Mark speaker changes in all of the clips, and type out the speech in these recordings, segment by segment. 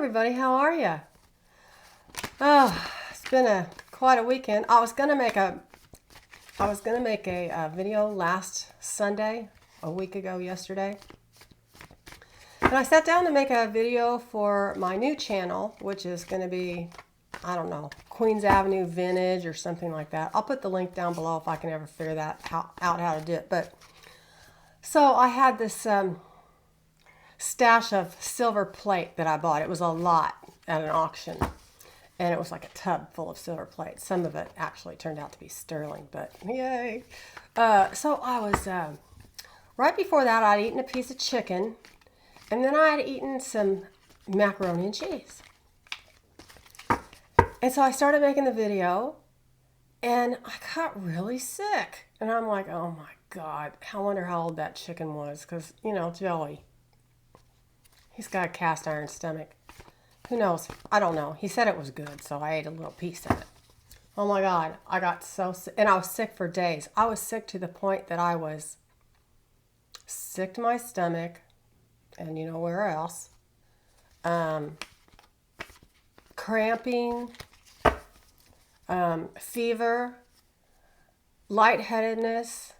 Speaker 1: everybody, how are you? Oh, it's been quite a weekend. I was gonna make a video last Sunday, a week ago yesterday. And I sat down to make a video for my new channel, which is going to be, I don't know, Queens Avenue Vintage or something like that. I'll put the link down below if I can ever figure that out how to do it. But so I had this stash of silver plate that I bought. It was a lot at an auction, and it was like a tub full of silver plate. Some of it actually turned out to be sterling, but yay. So I was, right before that, I'd eaten a piece of chicken, and then I had eaten some macaroni and cheese. And so I started making the video, and I got really sick. And I'm like, oh my God, I wonder how old that chicken was, because, you know, Joey, he's got a cast iron stomach. Who knows? I don't know. He said it was good, so I ate a little piece of it. Oh my God, I got so sick, and I was sick for days. I was sick to the point that I was sick to my stomach, and you know where else? Cramping, fever, lightheadedness.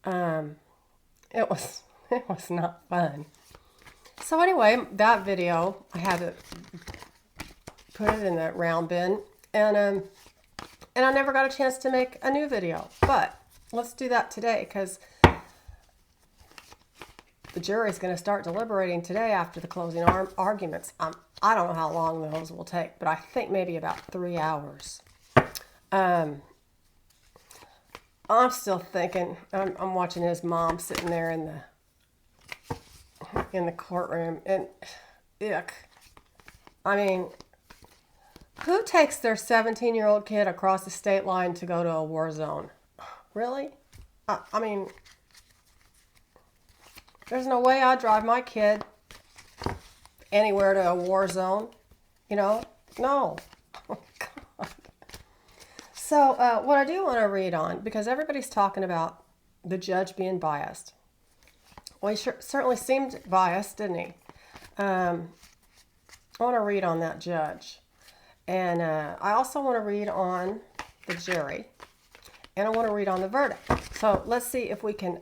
Speaker 1: It was not fun. So anyway, that video, I had to put it in that round bin, and I never got a chance to make a new video. But let's do that today, because the jury's going to start deliberating today after the closing arguments. I don't know how long those will take, but I think maybe about 3 hours. I'm still thinking. I'm watching his mom sitting there in the courtroom, and ick. I mean, who takes their 17-year-old kid across the state line to go to a war zone? Really? I mean, there's no way I'd drive my kid anywhere to a war zone. You know? No. Oh, God. So, what I do want to read on, because everybody's talking about the judge being biased. Well, he certainly seemed biased, didn't he? I want to read on that judge. And I also want to read on the jury. And I want to read on the verdict. So let's see if we can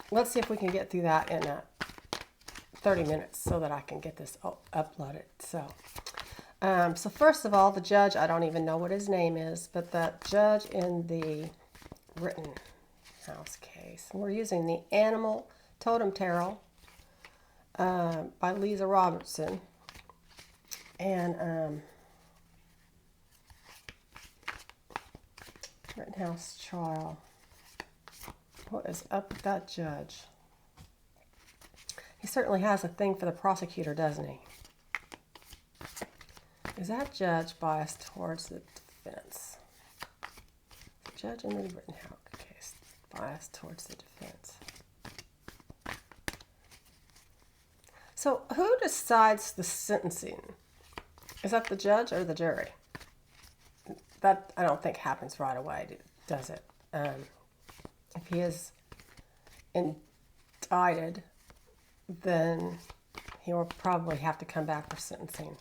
Speaker 1: get through that in 30 minutes so that I can get this uploaded. So first of all, the judge, I don't even know what his name is, but the judge in the Rittenhouse case. We're using the Animal Totem Tarot by Lisa Robertson. And Rittenhouse trial. What is up with that judge? He certainly has a thing for the prosecutor, doesn't he? Is that judge biased towards the defense? The judge in the Rittenhouse case biased towards the defense. So who decides the sentencing? Is that the judge or the jury? That I don't think happens right away, does it? If he is indicted, then he will probably have to come back for sentencing.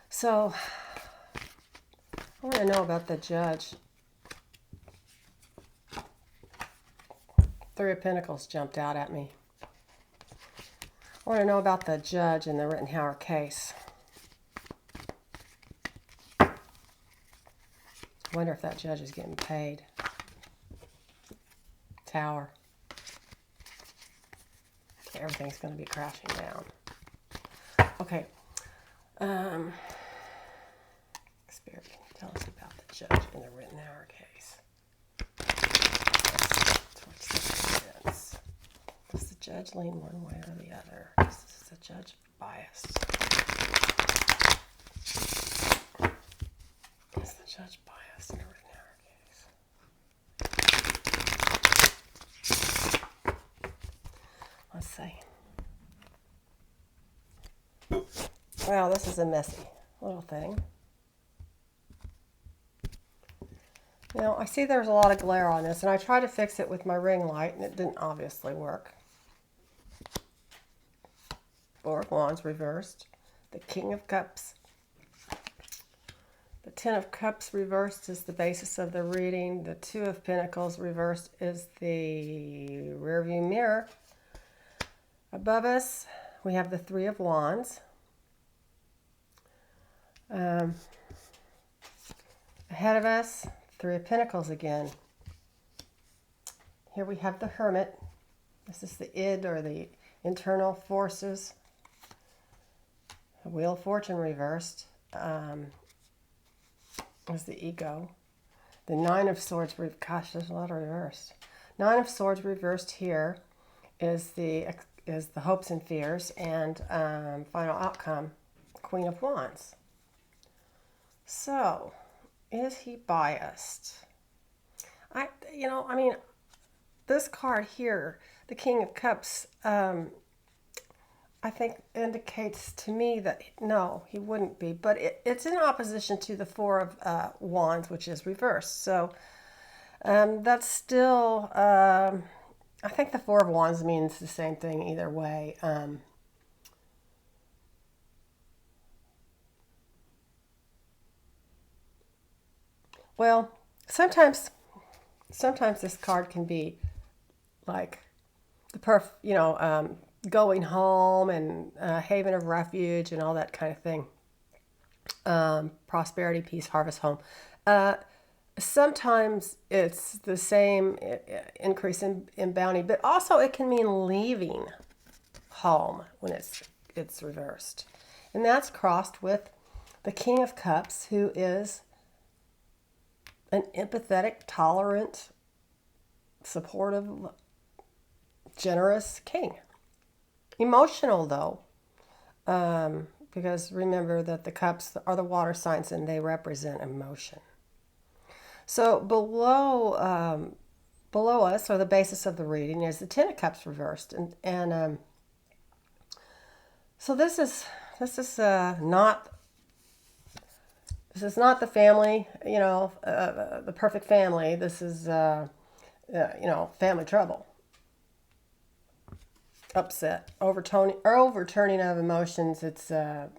Speaker 1: So I want to know about the judge. Three of Pentacles jumped out at me. I want to know about the judge in the Rittenhouse case. I wonder if that judge is getting paid. Tower. Everything's going to be crashing down. Okay. Spirit, can you tell us about the judge in the Rittenhouse case? Towards the defense. Does the judge lean one way or the other? Is the judge biased? Is the judge biased in the Rittenhouse case? Let's see. Well, this is a messy little thing. You know, I see there's a lot of glare on this, and I tried to fix it with my ring light, and it didn't obviously work. Four of Wands reversed. the King of Cups. The Ten of Cups reversed is the basis of the reading. The Two of Pentacles reversed is the rearview mirror. Above us, we have the Three of Wands. Ahead of us, Three of Pentacles again. Here we have the Hermit. This is the id, or the internal forces. The Wheel of Fortune reversed is the ego. The Nine of Swords, gosh, there's a lot of reversed. Nine of Swords reversed here is the hopes and fears, and final outcome, Queen of Wands. So, is he biased? I mean, this card here, the King of Cups, I think indicates to me that no, he wouldn't be. But it's in opposition to the Four of Wands, which is reversed. So that's still, I think the Four of Wands means the same thing either way. Well, sometimes this card can be like the going home and haven of refuge and all that kind of thing. Prosperity, peace, harvest, home. Sometimes it's the same increase in bounty, but also it can mean leaving home when it's reversed. And that's crossed with the King of Cups, who is an empathetic, tolerant, supportive, generous king. Emotional, though, because remember that the cups are the water signs and they represent emotion. So below us, or the basis of the reading, is the Ten of Cups reversed, and so this is not the family, the perfect family. This is family trouble. Upset, overturning of emotions. It's a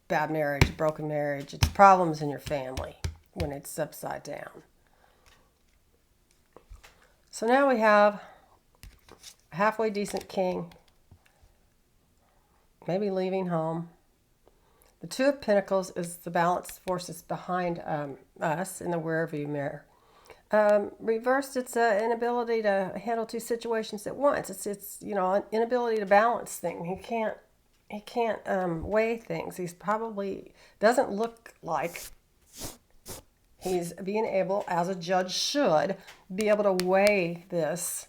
Speaker 1: bad marriage, a broken marriage. It's problems in your family when it's upside down. So now we have a halfway decent king, maybe leaving home. The Two of Pentacles is the balanced forces behind us in the rearview mirror. Reversed, it's an inability to handle two situations at once. It's an inability to balance things. He can't weigh things. He's probably doesn't look like he's being able, as a judge should, be able to weigh this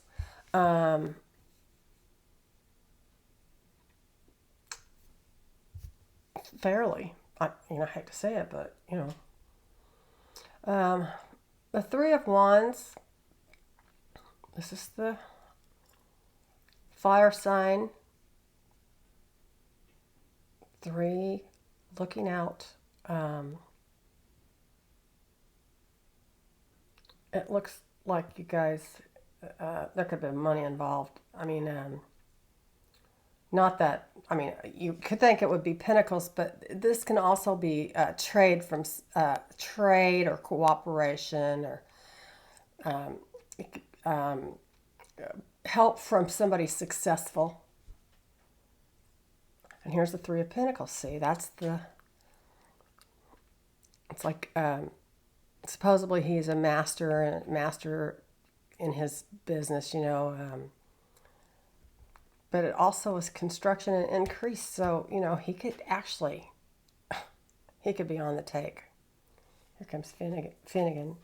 Speaker 1: fairly. I hate to say it, but the Three of Wands, this is the fire sign. Three, looking out. It looks like you guys, there could have been money involved. I mean, not that, you could think it would be Pentacles, but this can also be trade or cooperation, or help from somebody successful. And here's the Three of Pentacles. See, it's like, supposedly he's a master in his business, but it also is construction and increase. So, he could be on the take. Here comes Finnegan,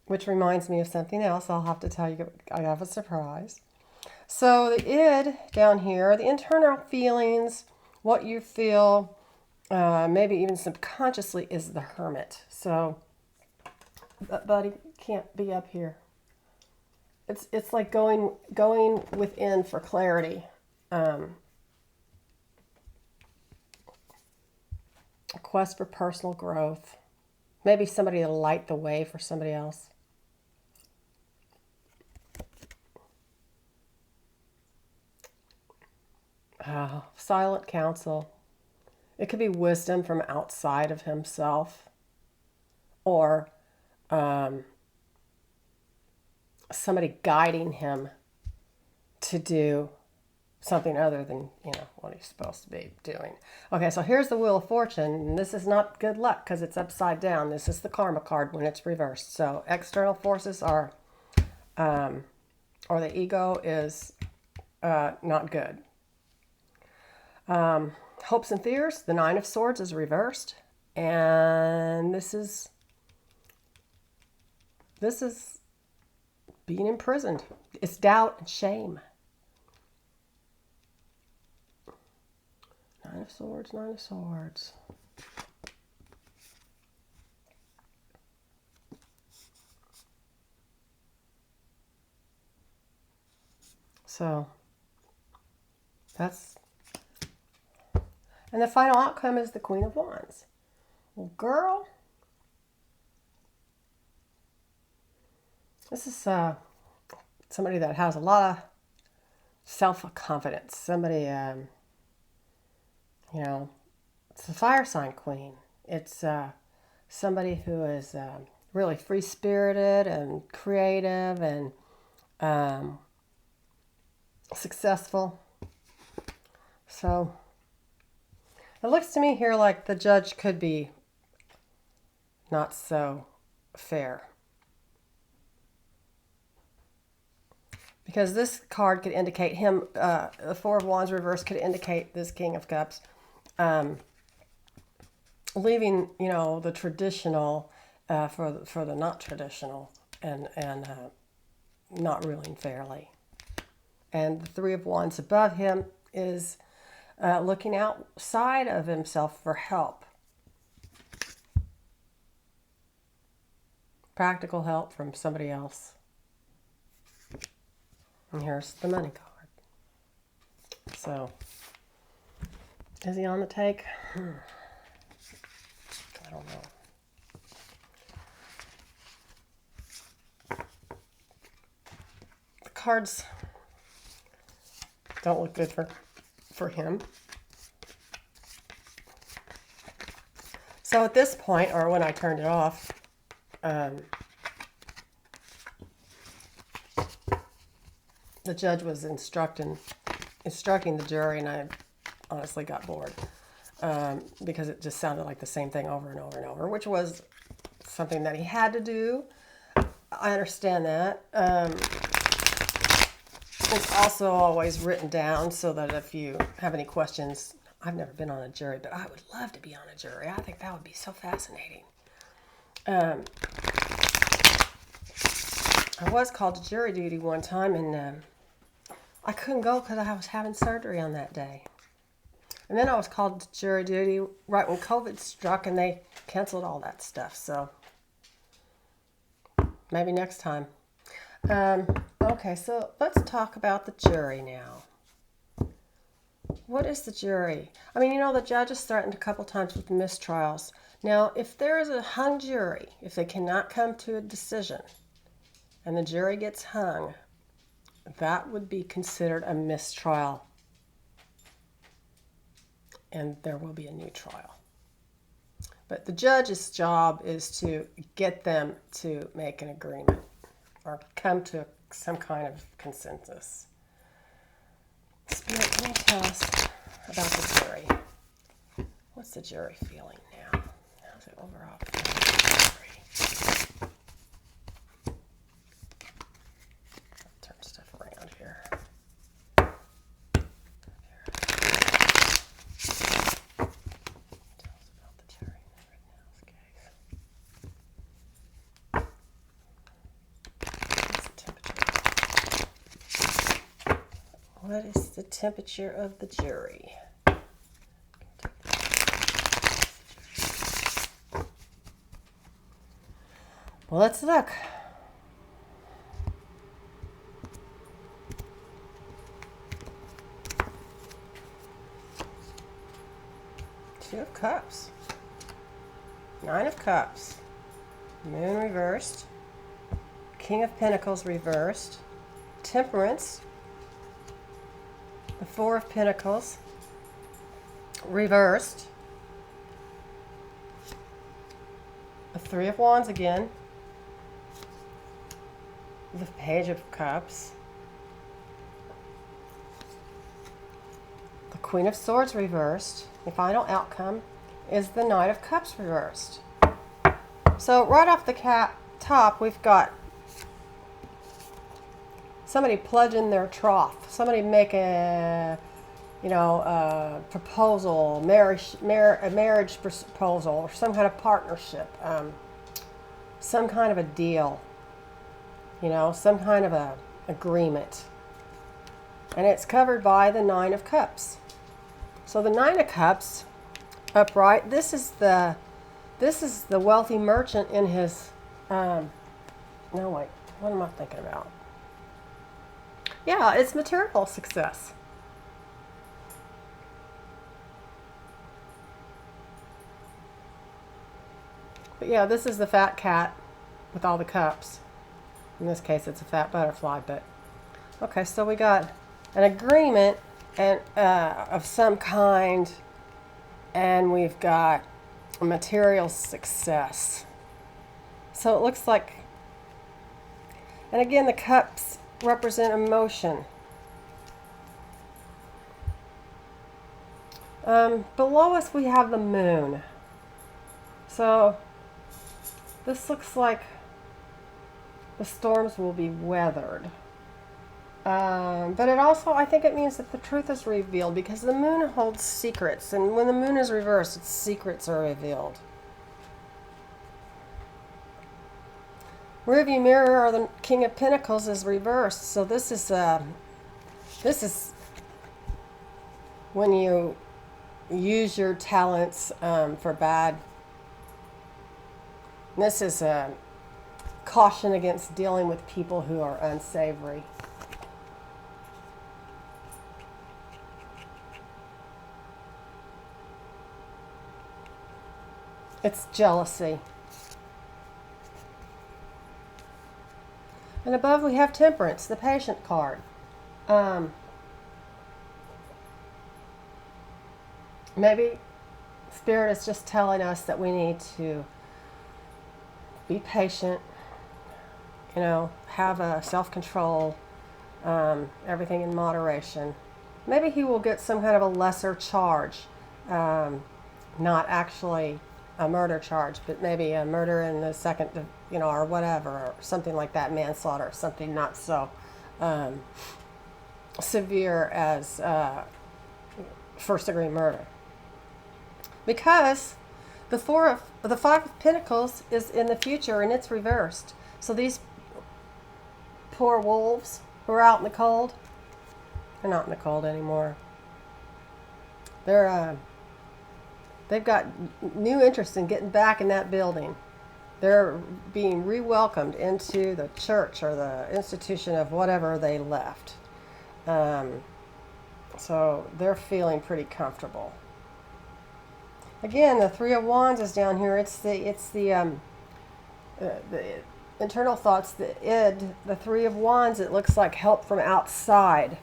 Speaker 1: which reminds me of something else. I'll have to tell you, I have a surprise. So the id down here, the internal feelings, what you feel, maybe even subconsciously, is the Hermit. So, but he can't be up here. It's like going within for clarity. A quest for personal growth. Maybe somebody to light the way for somebody else. Silent counsel. It could be wisdom from outside of himself, or somebody guiding him to do something other than, what he's supposed to be doing. Okay, so here's the Wheel of Fortune, and this is not good luck because it's upside down. This is the Karma card when it's reversed. So external forces are, or the ego is not good. Hopes and fears, the Nine of Swords is reversed, and this is being imprisoned. It's doubt and shame. Nine of Swords, Nine of Swords. So, that's... And the final outcome is the Queen of Wands. Well, girl, this is somebody that has a lot of self-confidence. Somebody, it's a fire sign queen. It's somebody who is really free-spirited and creative and successful. So it looks to me here like the judge could be not so fair. Because this card could indicate him, the Four of Wands reverse could indicate this King of Cups leaving, the traditional for the not traditional and not ruling fairly. And the Three of Wands above him is looking outside of himself for help. Practical help from somebody else. And here's the Money card. So, is he on the take? I don't know. The cards don't look good for him. So at this point, or when I turned it off, the judge was instructing the jury, and I honestly got bored because it just sounded like the same thing over and over and over, which was something that he had to do. I understand that. It's also always written down so that if you have any questions, I've never been on a jury, but I would love to be on a jury. I think that would be so fascinating. I was called to jury duty one time, and I couldn't go because I was having surgery on that day. And then I was called to jury duty right when COVID struck, and they canceled all that stuff. So maybe next time. Okay, so let's talk about the jury now. What is the jury? I mean, the judge has threatened a couple times with mistrials. Now, if there is a hung jury, if they cannot come to a decision, and the jury gets hung, that would be considered a mistrial. And there will be a new trial. But the judge's job is to get them to make an agreement or come to some kind of consensus. Spirit, can you tell us about the jury? What's the jury feeling now? How's it overall feeling about the jury? I'll turn stuff around here. Tell us about the jury in the Rittenhouse case. What is the temperature of the jury? Well, let's look. Two of Cups. Nine of Cups. Moon reversed. King of Pentacles reversed. Temperance. The Four of Pentacles reversed. the Three of Wands again, the Page of Cups, the Queen of Swords reversed. The final outcome is the Knight of Cups reversed. So right off the top, we've got somebody pledging their troth. Somebody make a proposal, a marriage proposal, or some kind of partnership, some kind of a deal, some kind of a agreement. And it's covered by the Nine of Cups. So the Nine of Cups, upright, this is the wealthy merchant in his, no wait, what am I thinking about? Yeah, it's material success. But yeah, this is the fat cat with all the cups. In this case, it's a fat butterfly, but okay, so we got an agreement and of some kind, and we've got material success. So it looks like, and again, the cups represent emotion. Below us, we have the moon. So this looks like the storms will be weathered. But it also, I think it means that the truth is revealed, because the moon holds secrets, and when the moon is reversed, its secrets are revealed. Rearview mirror, or the King of Pentacles, is reversed. So this is when you use your talents for bad. This is a caution against dealing with people who are unsavory. It's jealousy. And above we have Temperance, the Patient card. Maybe Spirit is just telling us that we need to be patient, have a self-control, everything in moderation. Maybe he will get some kind of a lesser charge, not actually a murder charge, but maybe a murder in the second, or whatever, or something like that, manslaughter, something not so severe as first-degree murder. Because the Five of Pentacles is in the future, and it's reversed. So these poor wolves who are out in the cold, they're not in the cold anymore. They've got new interest in getting back in that building. They're being re-welcomed into the church or the institution of whatever they left. So they're feeling pretty comfortable. Again, the Three of Wands is down here. It's the internal thoughts, the id. The Three of Wands, it looks like help from outside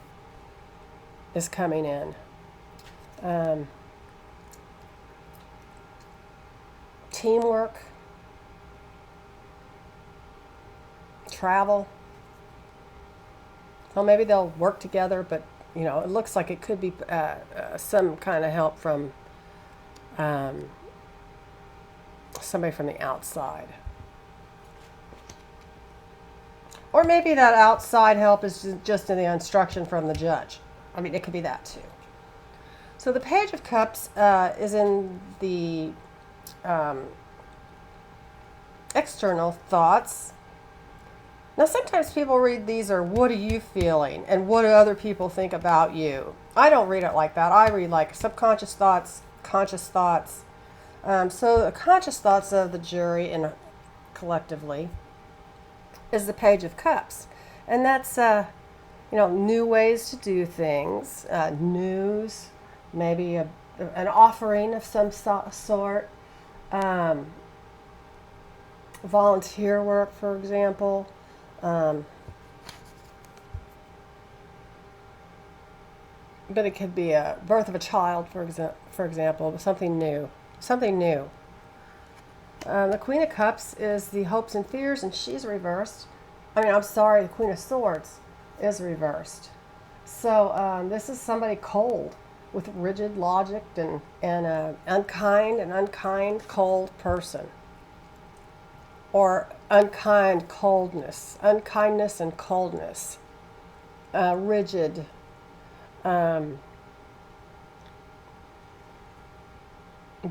Speaker 1: is coming in. Teamwork, travel. Well, maybe they'll work together, but it looks like it could be some kind of help from somebody from the outside. Or maybe that outside help is just in the instruction from the judge. I mean, it could be that too. So the Page of Cups is in the external thoughts. Now, sometimes people read these are, what are you feeling? And what do other people think about you? I don't read it like that. I read like subconscious thoughts, conscious thoughts. So the conscious thoughts of the jury and collectively is the Page of Cups. And that's, new ways to do things, news, maybe an offering of some sort, volunteer work, for example. But it could be a birth of a child, for example, something new. The Queen of Cups is the hopes and fears, and she's reversed. I'm sorry, the Queen of Swords is reversed. So this is somebody cold with rigid logic and unkind, cold person. Or unkindness and coldness. Rigid.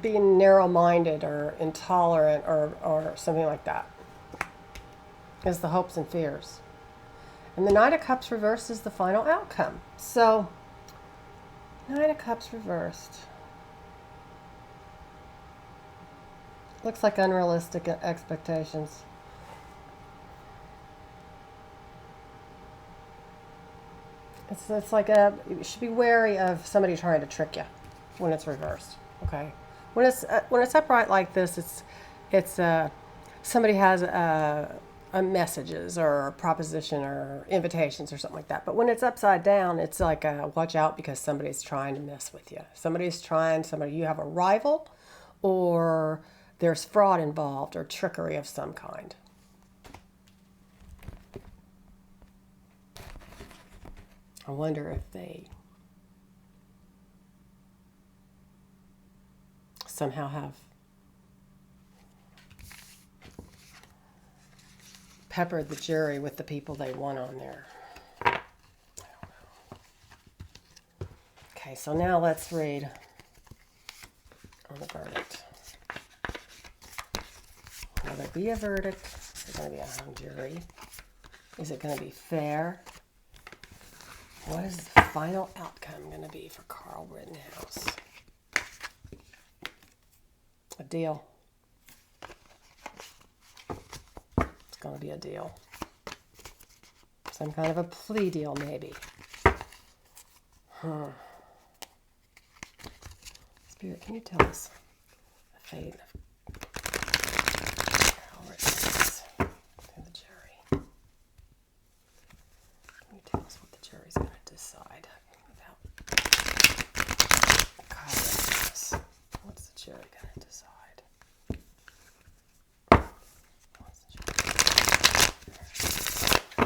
Speaker 1: Being narrow-minded or intolerant or something like that is the hopes and fears. And the Knight of Cups reversed is the final outcome. So, Knight of Cups reversed. Looks like unrealistic expectations. It's like you should be wary of somebody trying to trick you when it's reversed. Okay, when it's upright like this, it's somebody has a messages or a proposition or invitations or something like that. But when it's upside down, it's like watch out because somebody's trying to mess with you. You have a rival, or there's fraud involved or trickery of some kind. I wonder if they somehow have peppered the jury with the people they want on there. I don't know. Okay, so now let's read on the verdict. Will there be a verdict? Is it going to be a hung jury? Is it going to be fair? What is the final outcome going to be for Carl Rittenhouse? A deal. It's going to be a deal. Some kind of a plea deal, maybe. Spirit, can you tell us the fate of Carl Rittenhouse to the jury? Can you tell us what the jury's going to decide about Carl Rittenhouse? What's the jury going to decide? What's the jury going to decide? Rittenhouse. Are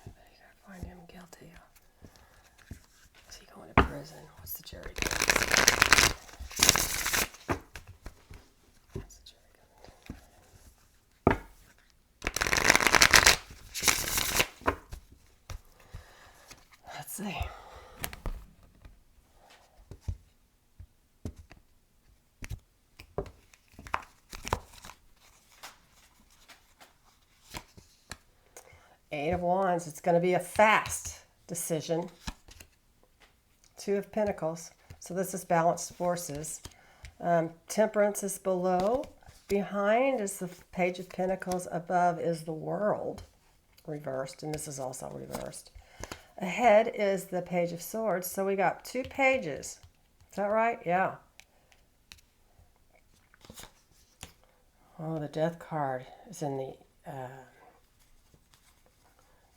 Speaker 1: they going to find him guilty? Is he going to prison? What's the jury going to decide? What's the jury going to decide? Let's see. Eight of Wands. It's going to be a fast decision. Two of Pentacles. So this is balanced forces. Temperance is below. Behind is the Page of Pentacles. Above is the World. Reversed. And this is also reversed. Ahead is the Page of Swords. So we got two pages. Is that right? Yeah. Oh, the Death card is in the...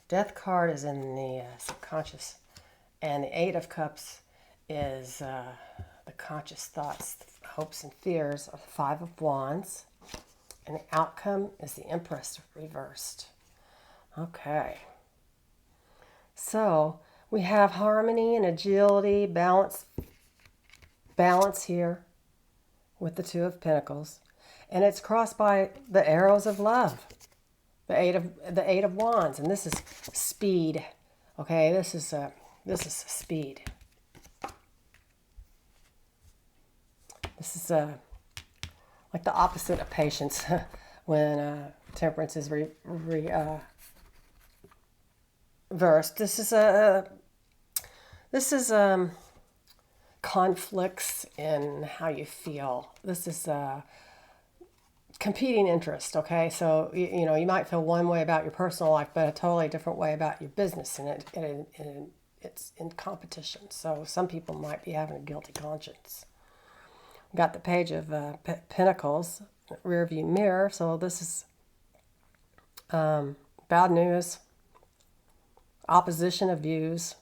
Speaker 1: Death card is in the subconscious, and the Eight of Cups is the conscious thoughts, hopes, and fears of the Five of Wands, and the outcome is the Empress reversed. Okay. So we have harmony and agility, balance here with the Two of Pentacles, and it's crossed by the arrows of love. The Eight of Wands, and this is speed. Okay, this is speed. This is like the opposite of patience when Temperance is reversed. This is conflicts in how you feel. This is competing interest, okay? So, you know, you might feel one way about your personal life, but a totally different way about your business, and it's in competition. So some people might be having a guilty conscience. We got the Page of Pentacles, rear view mirror. So this is bad news, opposition of views,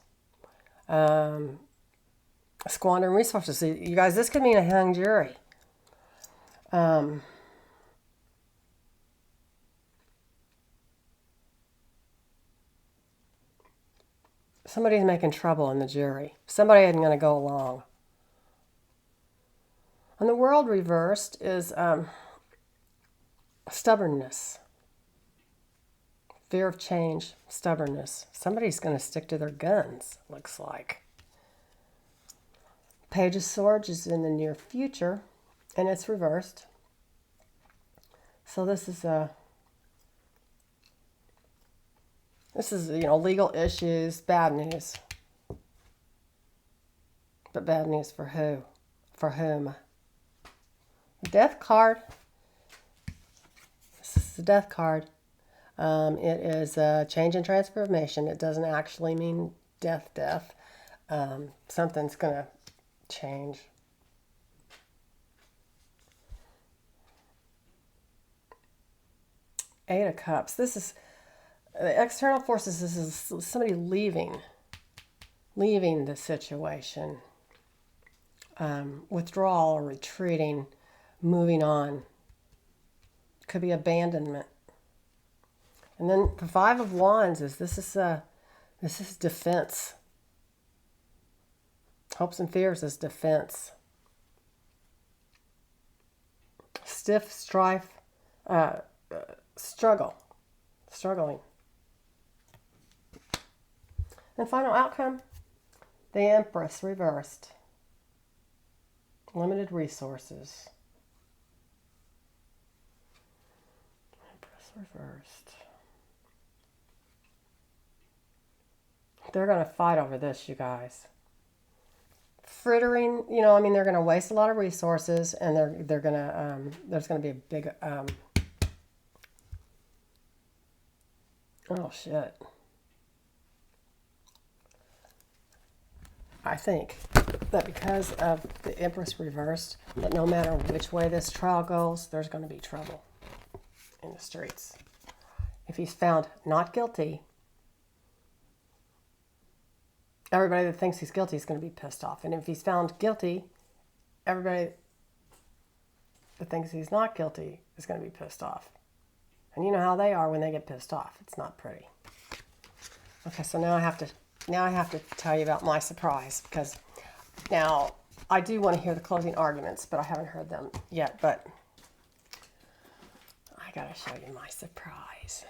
Speaker 1: squandering resources. So you guys, this could mean a hung jury. Somebody's making trouble in the jury. Somebody isn't going to go along. And the world reversed is stubbornness. Fear of change, stubbornness. Somebody's going to stick to their guns, looks like. Page of Swords is in the near future, and it's reversed. So this is legal issues, bad news. But bad news for who? For whom? Death card. This is the Death card. It is a change and transformation. It doesn't actually mean death. Something's going to change. Eight of Cups. This is the external forces. This is somebody leaving the situation. Withdrawal or retreating, moving on. Could be abandonment. And then the Five of Wands is this is defense. Hopes and fears is defense. Stiff strife, struggling. And final outcome, the Empress reversed. Limited resources. Empress reversed. They're going to fight over this, you guys. Frittering, they're going to waste a lot of resources, and they're going to, there's going to be a big, oh shit. I think that because of the Empress reversed, that no matter which way this trial goes, there's going to be trouble in the streets. If he's found not guilty, everybody that thinks he's guilty is going to be pissed off. And if he's found guilty, everybody that thinks he's not guilty is going to be pissed off. And you know how they are when they get pissed off. It's not pretty. Okay, so now I have to tell you about my surprise, because now I do want to hear the closing arguments, but I haven't heard them yet. But I got to show you my surprise.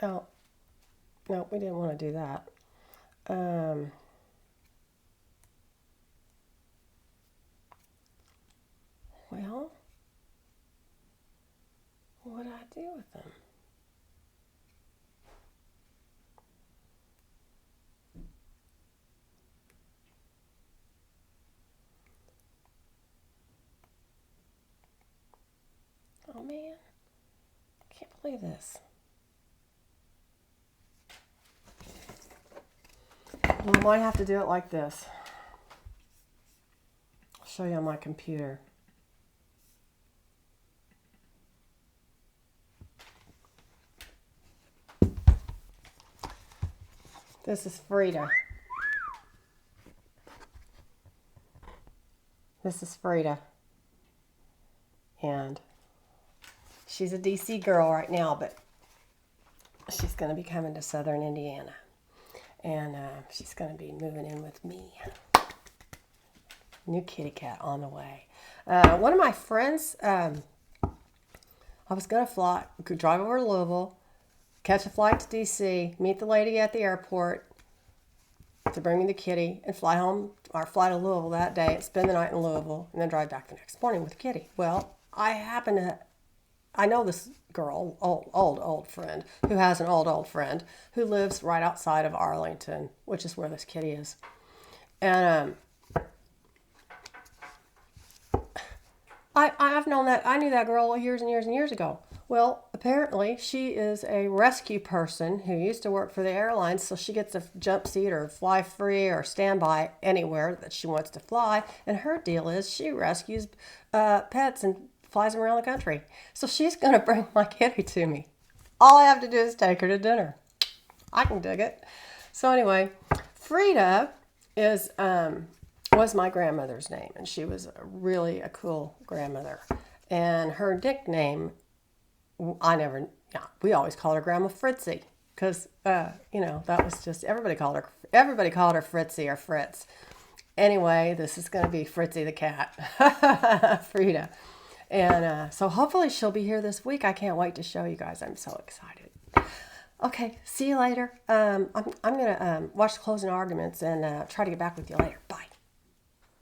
Speaker 1: Oh, no, we didn't want to do that. Well, what do I do with them? Oh man, I can't believe this. Well, I might have to do it like this. I'll show you on my computer. This is Frida. This is Frida. And she's a DC girl right now, but she's going to be coming to Southern Indiana. And she's going to be moving in with me. New kitty cat on the way. One of my friends, I was going to drive over to Louisville, catch a flight to DC, meet the lady at the airport to bring me the kitty, and fly home, or fly to Louisville that day, spend the night in Louisville, and then drive back the next morning with the kitty. Well, I know this girl, old friend, who has an old friend who lives right outside of Arlington, which is where this kitty is. And I knew that girl years and years and years ago. Well, apparently she is a rescue person who used to work for the airlines, so she gets a jump seat or fly free or standby anywhere that she wants to fly. And her deal is she rescues pets and flies them around the country. So she's going to bring my kitty to me. All I have to do is take her to dinner. I can dig it. So anyway, Frida is was my grandmother's name, and she was really a cool grandmother. And her nickname, we always called her Grandma Fritzy, because that was just everybody called her Fritzy or Fritz. Anyway, this is going to be Fritzy the cat, Frida. And so hopefully she'll be here this week. I can't wait to show you guys. I'm so excited. Okay, see you later. I'm going to watch the closing arguments and try to get back with you later. Bye.